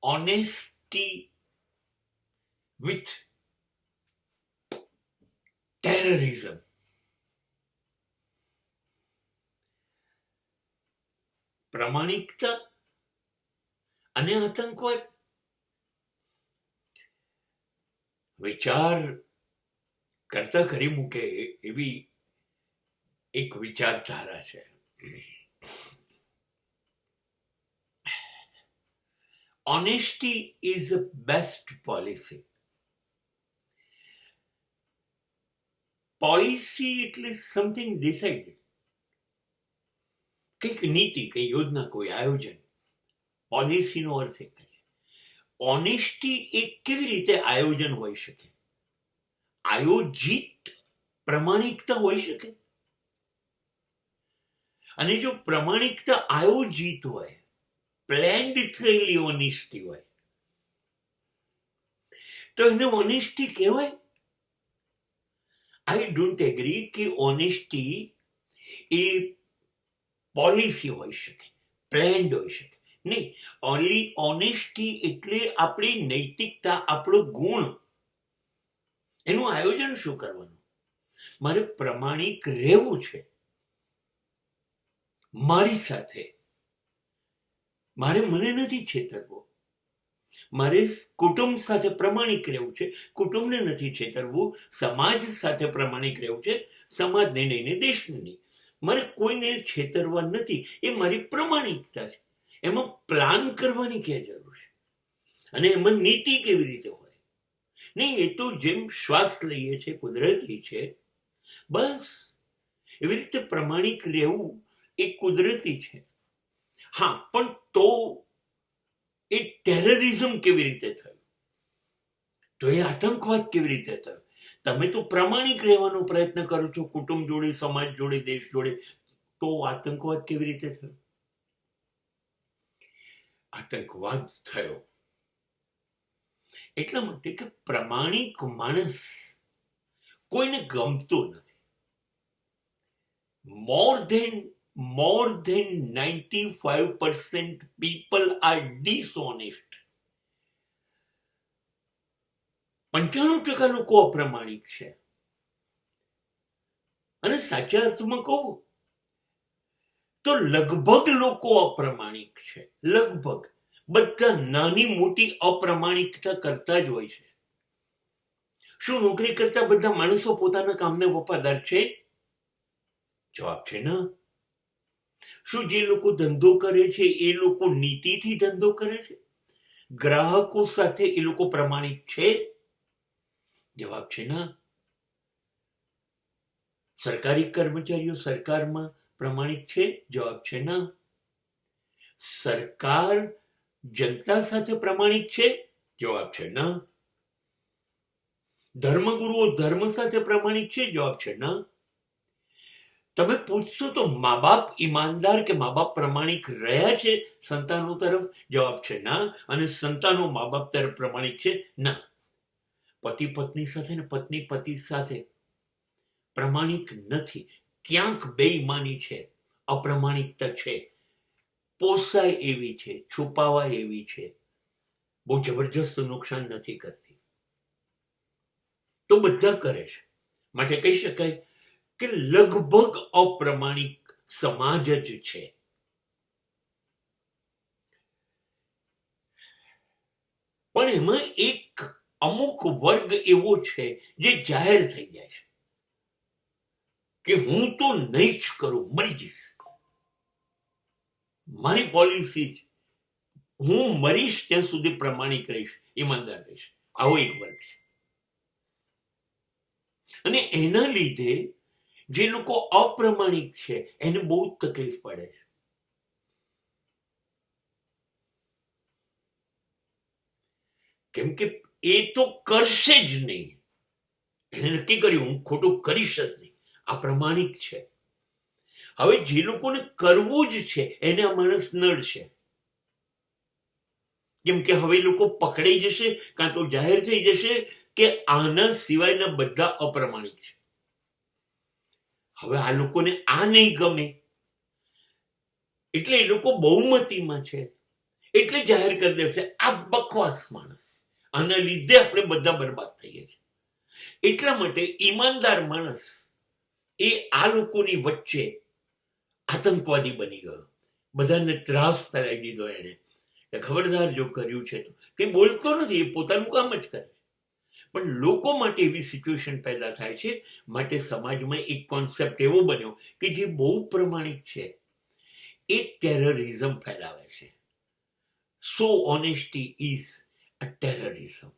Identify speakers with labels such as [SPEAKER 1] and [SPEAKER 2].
[SPEAKER 1] honesty with terrorism. પ્રામાણિકતા અને આતંકવાદ વિચાર કરતા કરી મૂકે એવી એક વિચારધારા છે. Honesty is the best policy. Policy એટલે something decided. કંઈક નીતિ, કઈ યોજના, કોઈ આયોજન. પોલિસીનો અર્થ એ છે. ઓનેસ્ટી એ કેવી રીતે આયોજન હોઈ શકે? આયોજિત પ્રમાણિકતા હોઈ શકે. અને જો પ્રમાણિકતા આયોજિત હોય, પ્લેન્ડ થયેલી ઓનેસ્ટી હોય, તો એને ઓનેસ્ટી કહેવાય? આઈ ડોન્ટ એગ્રી કે ઓનેસ્ટી એ પોલિસી હોઈ શકે, પ્લેન્ડ હોઈ શકે. નહીં, ઓનલી ઓનેસ્ટી એટલે આપણી નૈતિકતા, આપણો ગુણ. એનું આયોજન શું કરવાનું? મારે પ્રમાણિક રહેવું છે મારી સાથે. મારે મને નથી છેતરવો. મારે કુટુંબ સાથે પ્રમાણિક રહેવું છે, કુટુંબને નથી છેતરવું. સમાજ સાથે પ્રમાણિક રહેવું છે, સમાજને નહીં, દેશને નહીં. મારે કોઈને છેતરવા નથી. એ મારી પ્રમાણિકતા છે. એમાં પ્લાન કરવાની ક્યાં જરૂર છે? અને એમાં નીતિ કેવી રીતે હોય? નહીં, એ તો જેમ શ્વાસ લઈએ છે કુદરતી છે, બસ એવી રીતે પ્રમાણિક રહેવું એ કુદરતી છે. હા, પણ તો એ ટેરરિઝમ કેવી રીતે થયું? તો એ આતંકવાદ કેવી રીતે થયો? તમે તો પ્રમાણિક રહેવાનો પ્રયત્ન કરો છો કુટુંબ જોડે, સમાજ જોડે, દેશ જોડે, તો આતંકવાદ કેવી રીતે થયો? આતંકવાદ થયો એટલા માટે કે પ્રમાણિક માણસ કોઈને ગમતો નથી. more than 95% people are dishonest. 95% લોકો અપ્રમાણિક છે. અને સાચા અર્થમાં કહું તો લગભગ લોકો અપ્રમાણિક છે. લગભગ બધા નાની મોટી અપ્રમાણિકતા કરતા જ હોય છે. શું નોકરી કરતા બધા માણસો પોતાના કામને વફાદાર છે? જવાબ છે ના. શું જે લોકો ધંધો કરે છે એ લોકો નીતિથી ધંધો કરે છે? ગ્રાહકો સાથે એ લોકો પ્રમાણિક છે? જવાબ છે ના. સરકારી કર્મચારીઓ સરકારમાં પ્રમાણિક છે? જવાબ છે ના. સરકાર જનતા સાથે પ્રમાણિક છે? જવાબ છે ના. ધર્મગુરુઓ ધર્મ સાથે પ્રમાણિક છે? જવાબ છે ના. તમે પૂછશો તો મા બાપ ઈમાનદાર કે મા બાપ પ્રમાણિક રહ્યા છે સંતાનો તરફ? જવાબ છે ના. અને સંતાનો મા બાપ તરફ પ્રમાણિક છે? ના. પતિ પત્ની સાથે ને પત્ની પતિ સાથે પ્રમાણિક નથી. ક્યાંક બેઈમાની છે, અપ્રમાણિકતા છે, પોસાય એવી છે, છુપાવાય એવી છે, બહુ જબરજસ્ત નુકસાન નથી કરતી. તો બધા કરે છે. માટે કહી શકાય કે લગભગ અપ્રમાણિક સમાજ જ છે. પણ એમાં એક અમુક વર્ગ એવો છે જે જાહેર થઈ જાય છે કે હું તો નહીં જ કરું, મરી જઈશ, મારી પોલિસી જ, હું મરીશ ત્યાં સુધી પ્રમાણિક રહીશ, ઈમાનદાર રહીશ. આવો એક વર્ગ છે. અને એના લીધે જે લોકો અપ્રમાણિક છે એને બહુ તકલીફ પડે છે. કેમ કે એ તો કરશે જ નહીં. એને નક્કી કર્યું હું ખોટું કરીશ જ નહીં, આ પ્રમાણિક છે. હવે જે લોકોને કરવું જ છે એને આ માણસ નડશે. કેમ કે હવે લોકો પકડાઈ જશે, કાં તો જાહેર થઈ જશે કે આના સિવાયના બધા અપ્રમાણિક છે. હવે આ લોકોને આ નહીં ગમે એટલે એ લોકો બહુમતીમાં છે એટલે જાહેર કરી દેશે આ બકવાસ માણસ, આના લીધે આપણે બધા બરબાદ થઈએ છીએ. એટલા માટે ઈમાનદાર માણસ એ આ લોકોની વચ્ચે આતંકવાદી બની ગયો, બધાને ત્રાસ ફેલાવી દીધો એને. ખબરદાર જો કર્યું છે તો કે બોલતો નથી, એ પોતાનું કામ જ કરે. પણ લોકો માટે એવી સિચ્યુએશન પેદા થાય છે, માટે સમાજમાં એક કોન્સેપ્ટ એવો બન્યો કે જે બહુ પ્રમાણિક છે એ ટેરરિઝમ ફેલાવે છે. સો ઓનેસ્ટી ઇઝ અ ટેરરિઝમ.